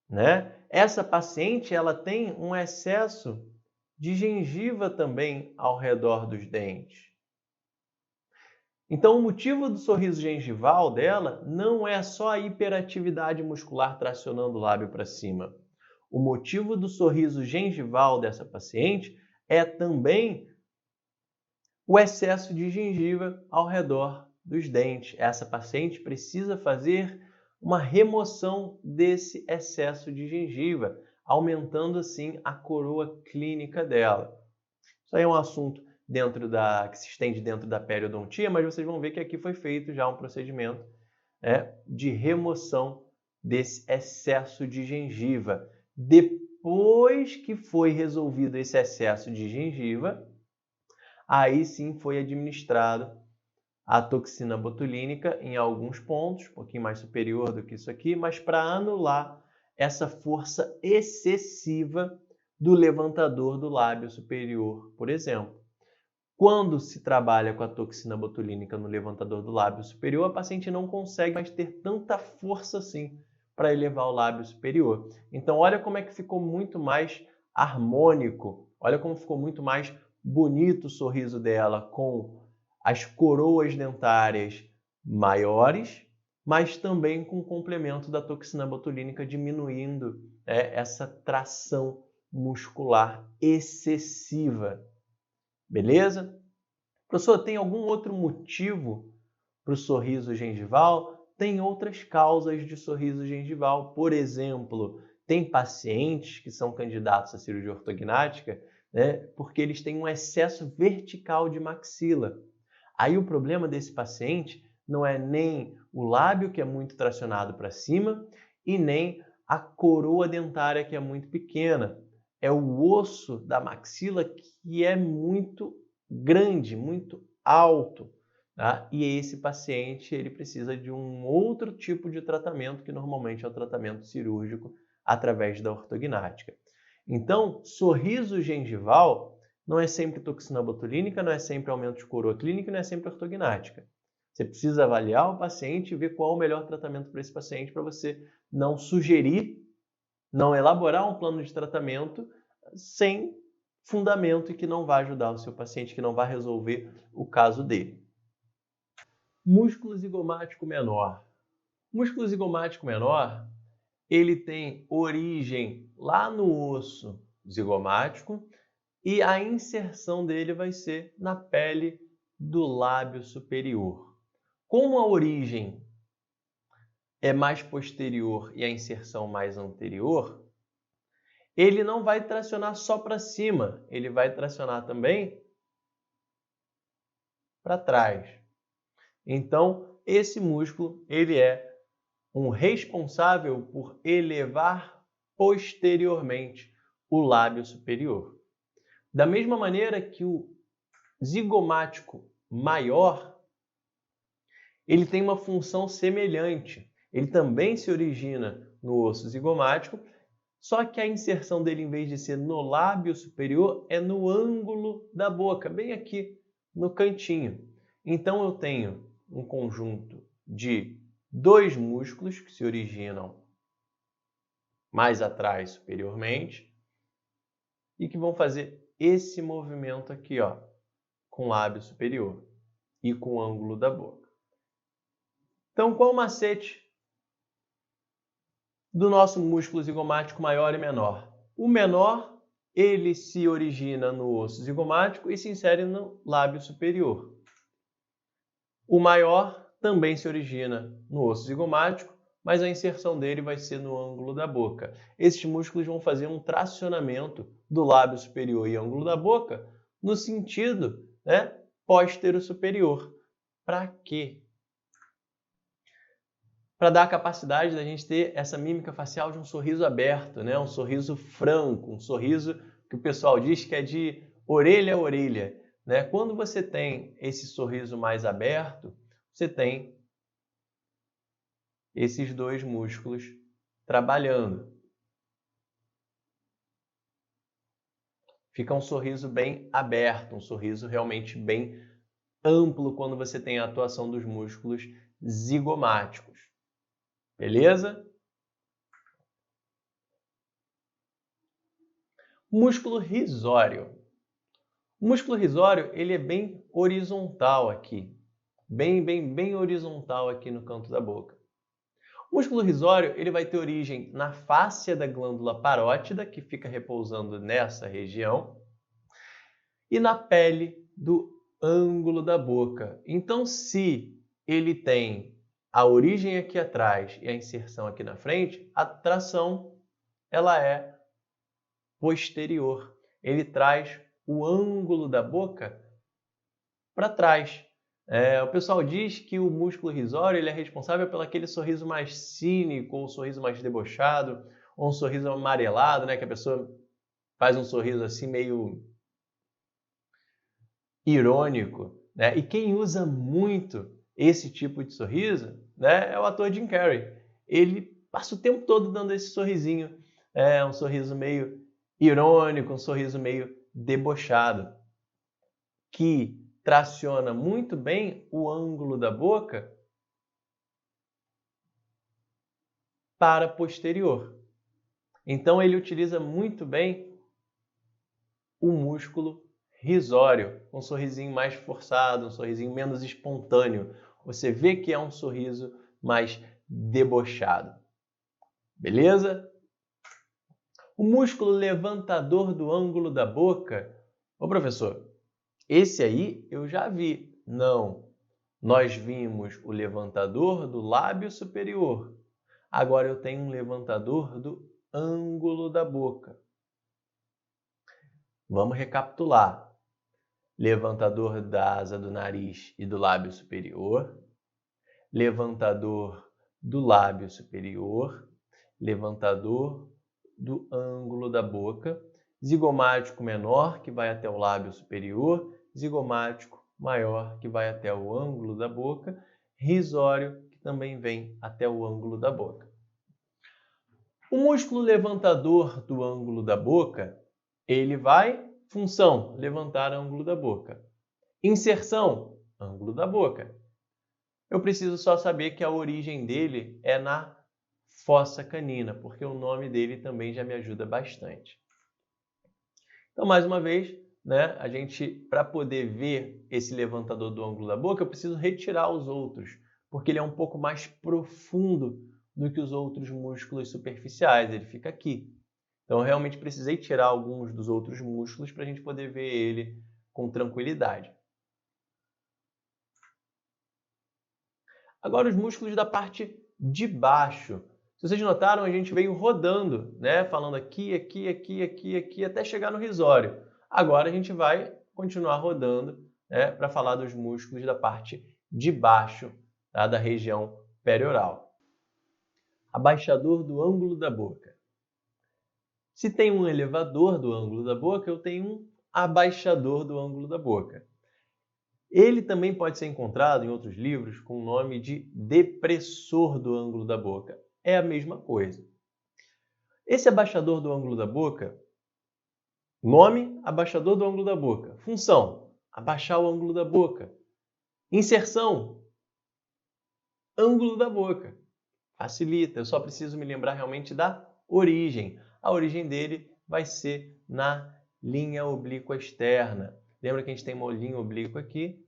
né? Essa paciente, ela tem um excesso de gengiva também ao redor dos dentes. Então, o motivo do sorriso gengival dela não é só a hiperatividade muscular tracionando o lábio para cima. O motivo do sorriso gengival dessa paciente é também o excesso de gengiva ao redor dos dentes. Essa paciente precisa fazer uma remoção desse excesso de gengiva, aumentando assim a coroa clínica dela. Isso aí é um assunto que se estende dentro da periodontia, mas vocês vão ver que aqui foi feito já um procedimento, né, de remoção desse excesso de gengiva. Depois que foi resolvido esse excesso de gengiva, aí sim foi administrado a toxina botulínica em alguns pontos, um pouquinho mais superior do que isso aqui, mas para anular essa força excessiva do levantador do lábio superior, por exemplo. Quando se trabalha com a toxina botulínica no levantador do lábio superior, a paciente não consegue mais ter tanta força assim para elevar o lábio superior. Então, olha como é que ficou muito mais harmônico, olha como ficou muito mais bonito o sorriso dela, com as coroas dentárias maiores, mas também com o complemento da toxina botulínica diminuindo essa tração muscular excessiva. Beleza? Professor, tem algum outro motivo para o sorriso gengival? Tem outras causas de sorriso gengival. Por exemplo, tem pacientes que são candidatos à cirurgia ortognática, né, porque eles têm um excesso vertical de maxila. Aí o problema desse paciente não é nem o lábio, que é muito tracionado para cima, e nem a coroa dentária, que é muito pequena. é o osso da maxila que é muito grande, muito alto, tá? E esse paciente ele precisa de um outro tipo de tratamento, que normalmente é o tratamento cirúrgico através da ortognática. Então, sorriso gengival não é sempre toxina botulínica, não é sempre aumento de coroa clínica, não é sempre ortognática. Você precisa avaliar o paciente e ver qual é o melhor tratamento para esse paciente, para você não sugerir, não elaborar um plano de tratamento sem fundamento e que não vai ajudar o seu paciente, que não vai resolver o caso dele. Músculo zigomático menor. Músculo zigomático menor, ele tem origem lá no osso zigomático e a inserção dele vai ser na pele do lábio superior. Como a origem é mais posterior e a inserção mais anterior, ele não vai tracionar só para cima, ele vai tracionar também para trás. Então, esse músculo, ele é um responsável por elevar posteriormente o lábio superior. Da mesma maneira que o zigomático maior, ele tem uma função semelhante. Ele também se origina no osso zigomático, só que a inserção dele, em vez de ser no lábio superior, é no ângulo da boca, bem aqui no cantinho. Então eu tenho um conjunto de dois músculos que se originam mais atrás superiormente e que vão fazer esse movimento aqui, ó, com o lábio superior e com o ângulo da boca. Então, qual o macete do nosso músculo zigomático maior e menor? O menor, ele se origina no osso zigomático e se insere no lábio superior. O maior também se origina no osso zigomático, mas a inserção dele vai ser no ângulo da boca. Esses músculos vão fazer um tracionamento do lábio superior e ângulo da boca no sentido, né, póstero-superior. Para quê? Para dar a capacidade da gente ter essa mímica facial de um sorriso aberto, né? Um sorriso franco, um sorriso que o pessoal diz que é de orelha a orelha, né? Quando você tem esse sorriso mais aberto, você tem esses dois músculos trabalhando. Fica um sorriso bem aberto, um sorriso realmente bem amplo quando você tem a atuação dos músculos zigomáticos. Beleza? Músculo risório. O músculo risório, ele é bem horizontal aqui. Bem horizontal aqui no canto da boca. O músculo risório, ele vai ter origem na fáscia da glândula parótida, que fica repousando nessa região, e na pele do ângulo da boca. Então, se ele tem a origem aqui atrás e a inserção aqui na frente, a tração ela é posterior. Ele traz o ângulo da boca para trás. O pessoal diz que o músculo risório ele é responsável pelo aquele sorriso mais cínico, ou um sorriso mais debochado, ou um sorriso amarelado, né? Que a pessoa faz um sorriso assim meio irônico, né? E quem usa muito esse tipo de sorriso, né, é o ator Jim Carrey. Ele passa o tempo todo dando esse sorrisinho, um sorriso meio irônico, um sorriso meio debochado, que traciona muito bem o ângulo da boca para posterior. Então ele utiliza muito bem o músculo risório, um sorrisinho mais forçado, um sorrisinho menos espontâneo. Você vê que é um sorriso mais debochado. Beleza? O músculo levantador do ângulo da boca. Ô professor, esse aí eu já vi. Não. Nós vimos o levantador do lábio superior. Agora eu tenho um levantador do ângulo da boca. Vamos recapitular. Levantador da asa do nariz e do lábio superior. Levantador do lábio superior. Levantador do ângulo da boca. zigomático menor, que vai até o lábio superior, zigomático maior, que vai até o ângulo da boca, risório, que também vem até o ângulo da boca. O músculo levantador do ângulo da boca, ele vai, função, levantar o ângulo da boca. Inserção, ângulo da boca. Eu preciso só saber que a origem dele é na fossa canina, porque o nome dele também já me ajuda bastante. Então, mais uma vez, né, para poder ver esse levantador do ângulo da boca, eu preciso retirar os outros, porque ele é um pouco mais profundo do que os outros músculos superficiais, ele fica aqui. Então, eu realmente precisei tirar alguns dos outros músculos para a gente poder ver ele com tranquilidade. Agora, os músculos da parte de baixo. Se vocês notaram, a gente veio rodando, né? Falando aqui, aqui, aqui, aqui, aqui, até chegar no risório. Agora a gente vai continuar rodando, né? Para falar dos músculos da parte de baixo, tá? Da região perioral. Abaixador do ângulo da boca. Se tem um elevador do ângulo da boca, eu tenho um abaixador do ângulo da boca. Ele também pode ser encontrado em outros livros com o nome de depressor do ângulo da boca. É a mesma coisa. Esse abaixador do ângulo da boca, nome, abaixador do ângulo da boca. Função, abaixar o ângulo da boca. Inserção, ângulo da boca. Facilita, eu só preciso me lembrar realmente da origem. A origem dele vai ser na linha oblíqua externa. Lembra que a gente tem uma linha oblíqua aqui,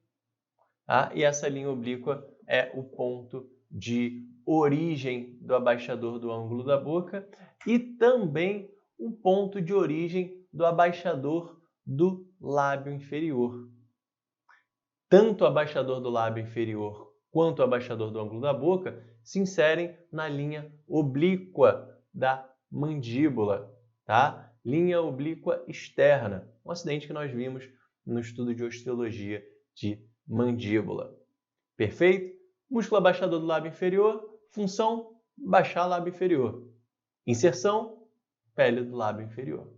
tá? E essa linha oblíqua é o ponto de origem do abaixador do ângulo da boca e também um ponto de origem do abaixador do lábio inferior. Tanto o abaixador do lábio inferior quanto o abaixador do ângulo da boca se inserem na linha oblíqua da mandíbula, tá? Linha oblíqua externa, um acidente que nós vimos no estudo de osteologia de mandíbula. Perfeito? Músculo abaixador do lábio inferior, função, baixar lábio inferior. Inserção, pele do lábio inferior.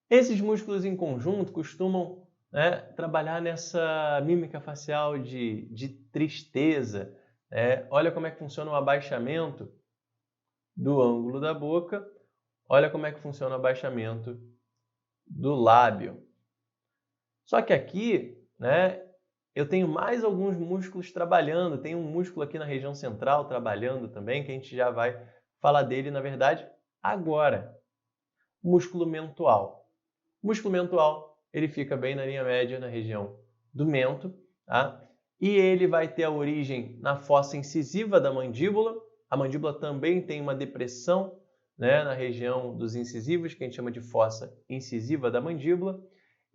Esses músculos em conjunto costumam, né, trabalhar nessa mímica facial de tristeza. Olha como é que funciona o abaixamento do ângulo da boca. Olha como é que funciona o abaixamento do lábio. Só que aqui, né, eu tenho mais alguns músculos trabalhando. Tem um músculo aqui na região central trabalhando também, que a gente já vai falar dele, na verdade, agora. Músculo mentual. O músculo mentual, ele fica bem na linha média, na região do mento, tá? E ele vai ter a origem na fossa incisiva da mandíbula. A mandíbula também tem uma depressão, né, na região dos incisivos, que a gente chama de fossa incisiva da mandíbula.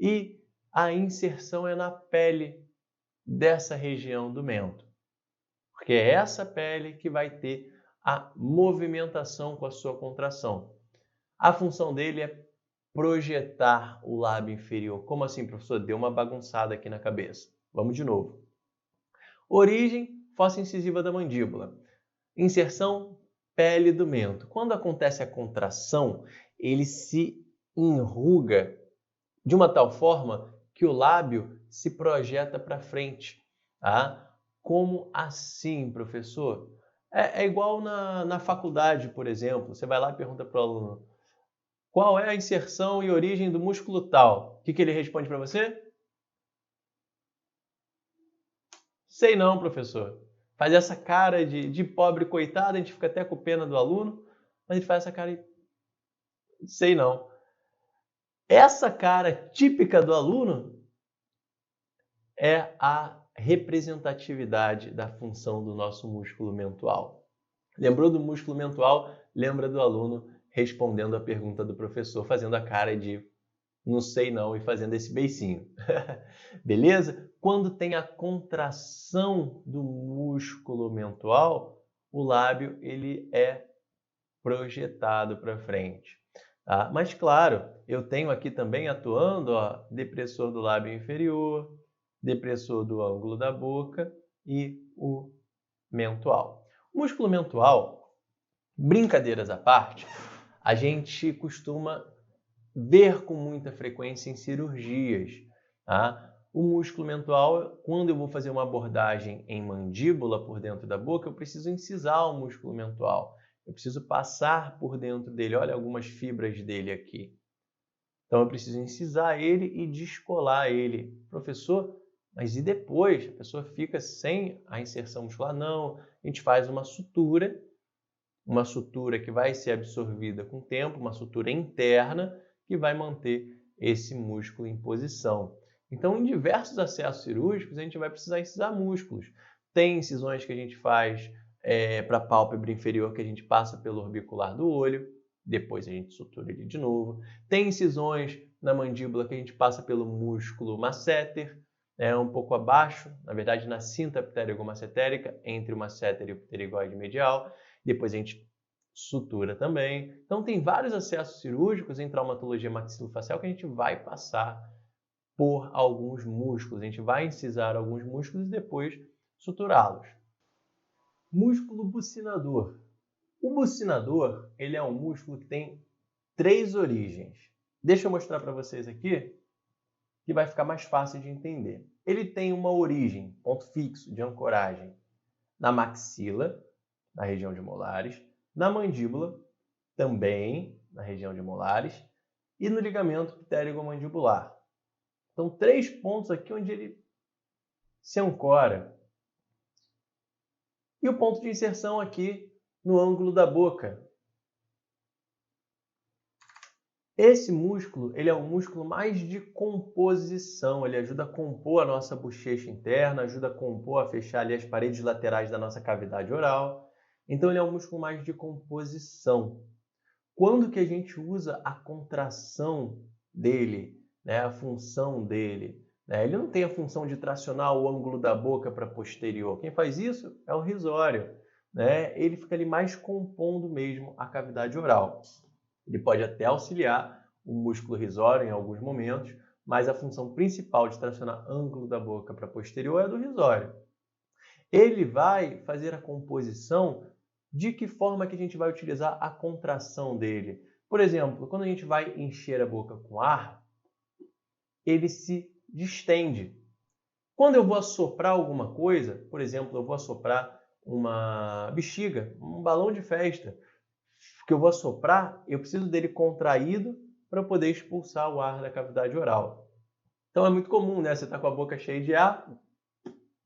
E a inserção é na pele dessa região do mento, porque é essa pele que vai ter a movimentação com a sua contração. A função dele é projetar o lábio inferior. Como assim, professor? Deu uma bagunçada aqui na cabeça. Vamos de novo. Origem, fossa incisiva da mandíbula. Inserção, pele do mento. Quando acontece a contração, ele se enruga de uma tal forma que o lábio se projeta para frente. Tá? Como assim, professor? É igual na faculdade, por exemplo. Você vai lá e pergunta para o aluno: qual é a inserção e origem do músculo tal? O que ele responde para você? Sei não, professor. Faz essa cara de pobre coitado, a gente fica até com pena do aluno, mas a gente faz essa cara e... sei não. Essa cara típica do aluno é a representatividade da função do nosso músculo mentual. Lembrou do músculo mentual? Lembra do aluno respondendo a pergunta do professor, fazendo a cara de não sei não e fazendo esse beicinho. Beleza? Quando tem a contração do músculo mentual, o lábio ele é projetado para frente. Tá? Mas claro, eu tenho aqui também atuando, ó, depressor do lábio inferior, depressor do ângulo da boca e o mentual. O músculo mentual, brincadeiras à parte, a gente costuma ver com muita frequência em cirurgias, tá? O músculo mental, quando eu vou fazer uma abordagem em mandíbula por dentro da boca, eu preciso incisar o músculo mental. Eu preciso passar por dentro dele. Olha algumas fibras dele aqui. Então, eu preciso incisar ele e descolar ele. Professor, mas e depois? A pessoa fica sem a inserção muscular? Não, a gente faz uma sutura que vai ser absorvida com o tempo, uma sutura interna que vai manter esse músculo em posição. Então, em diversos acessos cirúrgicos, a gente vai precisar incisar músculos. Tem incisões que a gente faz para a pálpebra inferior, que a gente passa pelo orbicular do olho, depois a gente sutura ele de novo. Tem incisões na mandíbula que a gente passa pelo músculo masseter, um pouco abaixo, na verdade na cinta pterygomassetérica, entre o masseter e o pterigoide medial. Depois a gente sutura também. Então tem vários acessos cirúrgicos em traumatologia maxilofacial que a gente vai passar por alguns músculos. A gente vai incisar alguns músculos e depois suturá-los. Músculo bucinador. O bucinador, ele é um músculo que tem 3 origens. Deixa eu mostrar para vocês aqui, que vai ficar mais fácil de entender. Ele tem uma origem, ponto fixo, de ancoragem, na maxila, na região de molares, na mandíbula, também na região de molares, e no ligamento pterygomandibular. Então, 3 pontos aqui onde ele se ancora. E o ponto de inserção aqui no ângulo da boca. Esse músculo, ele é um músculo mais de composição, ele ajuda a compor a nossa bochecha interna, ajuda a compor, a fechar ali as paredes laterais da nossa cavidade oral. Então, ele é um músculo mais de composição. Quando que a gente usa a contração dele, a função dele? Ele não tem a função de tracionar o ângulo da boca para posterior. Quem faz isso é o risório. Ele fica ali mais compondo mesmo a cavidade oral. Ele pode até auxiliar o músculo risório em alguns momentos, mas a função principal de tracionar ângulo da boca para posterior é do risório. Ele vai fazer a composição. De que forma que a gente vai utilizar a contração dele? Por exemplo, quando a gente vai encher a boca com ar, ele se distende. Quando eu vou assoprar alguma coisa, por exemplo, eu vou assoprar uma bexiga, um balão de festa, que eu vou assoprar, eu preciso dele contraído para poder expulsar o ar da cavidade oral. Então é muito comum, né? Você está com a boca cheia de ar,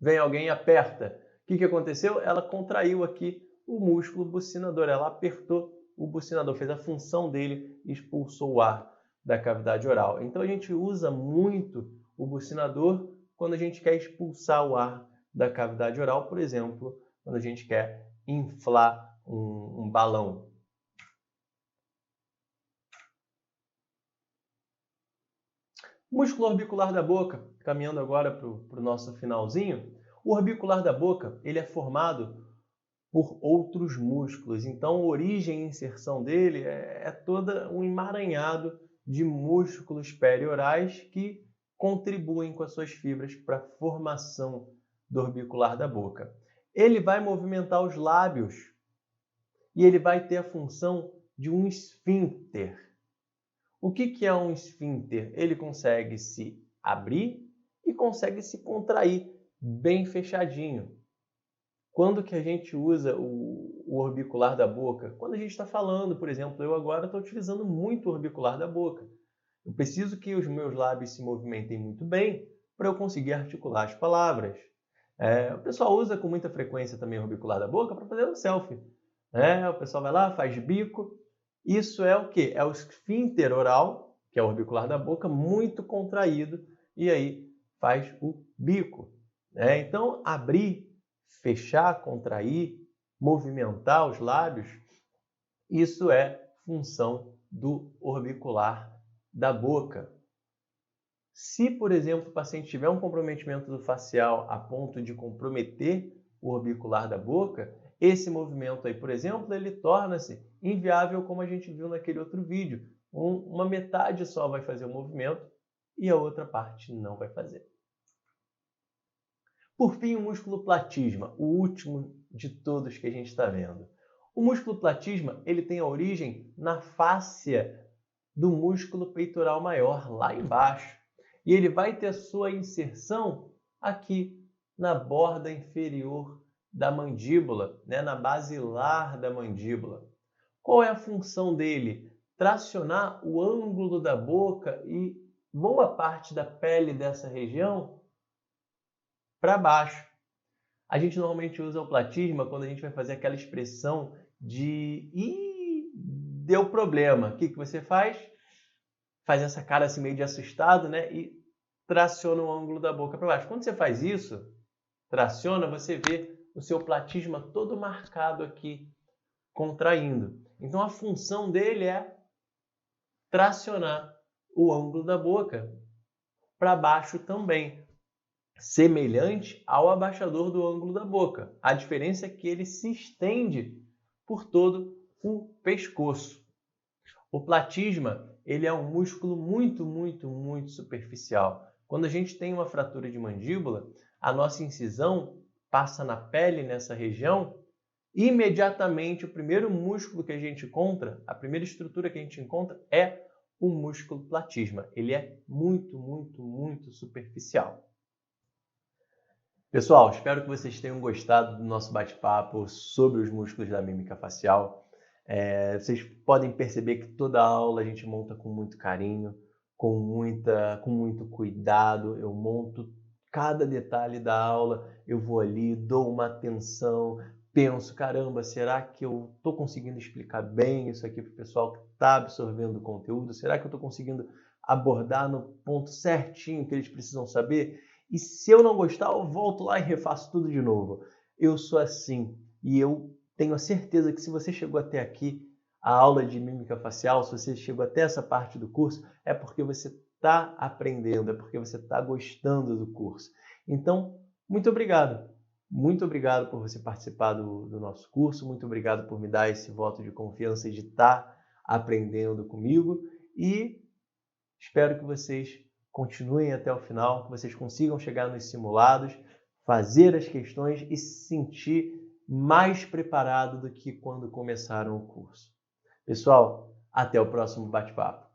vem alguém e aperta. O que aconteceu? Ela contraiu aqui o músculo bucinador, ela apertou o bucinador, fez a função dele e expulsou o ar da cavidade oral. Então a gente usa muito o bucinador quando a gente quer expulsar o ar da cavidade oral, por exemplo, quando a gente quer inflar um balão. Músculo orbicular da boca, caminhando agora para o nosso finalzinho. O orbicular da boca, ele é formado por outros músculos. Então, a origem e inserção dele é toda um emaranhado de músculos periorais que contribuem com as suas fibras para a formação do orbicular da boca. Ele vai movimentar os lábios e ele vai ter a função de um esfíncter. O que é um esfíncter? Ele consegue se abrir e consegue se contrair bem fechadinho. Quando que a gente usa o orbicular da boca? Quando a gente está falando, por exemplo, eu agora estou utilizando muito o orbicular da boca. Eu preciso que os meus lábios se movimentem muito bem para eu conseguir articular as palavras. O pessoal usa com muita frequência também o orbicular da boca para fazer um selfie. O pessoal vai lá, faz bico. Isso é o quê? É o esfíncter oral, que é o orbicular da boca, muito contraído, e aí faz o bico. Então, abrir, fechar, contrair, movimentar os lábios, isso é função do orbicular da boca. Se, por exemplo, o paciente tiver um comprometimento do facial a ponto de comprometer o orbicular da boca, esse movimento aí, por exemplo, ele torna-se inviável, como a gente viu naquele outro vídeo. Uma metade só vai fazer o movimento e a outra parte não vai fazer. Por fim, o músculo platisma, o último de todos que a gente está vendo. O músculo platisma, ele tem a origem na fáscia do músculo peitoral maior lá embaixo. E ele vai ter sua inserção aqui na borda inferior da mandíbula, né? Na basilar da mandíbula. Qual é a função dele? Tracionar o ângulo da boca e boa parte da pele dessa região para baixo. A gente normalmente usa o platisma quando a gente vai fazer aquela expressão de deu problema. O que você faz? Faz essa cara assim meio de assustado, né? E traciona o ângulo da boca para baixo. Quando você faz isso, traciona, você vê o seu platisma todo marcado aqui, contraindo. Então a função dele é tracionar o ângulo da boca para baixo também, semelhante ao abaixador do ângulo da boca. A diferença é que ele se estende por todo o pescoço. O platisma, ele é um músculo muito superficial. Quando a gente tem uma fratura de mandíbula, a nossa incisão passa na pele nessa região, imediatamente o primeiro músculo que a gente encontra, a primeira estrutura que a gente encontra é o músculo platisma. Ele é muito superficial. Pessoal, espero que vocês tenham gostado do nosso bate-papo sobre os músculos da mímica facial. Vocês podem perceber que toda a aula a gente monta com muito carinho, com muito cuidado. Eu monto cada detalhe da aula, eu vou ali, dou uma atenção, penso, caramba, será que eu estou conseguindo explicar bem isso aqui para o pessoal que está absorvendo o conteúdo? Será que eu estou conseguindo abordar no ponto certinho que eles precisam saber? E se eu não gostar, eu volto lá e refaço tudo de novo. Eu sou assim e eu tenho a certeza que se você chegou até aqui, a aula de mímica facial, se você chegou até essa parte do curso, é porque você está aprendendo, é porque você está gostando do curso. Então, muito obrigado. Muito obrigado por você participar do nosso curso, muito obrigado por me dar esse voto de confiança de estar aprendendo comigo e espero que vocês continuem até o final, que vocês consigam chegar nos simulados, fazer as questões e se sentir mais preparado do que quando começaram o curso. Pessoal, até o próximo bate-papo.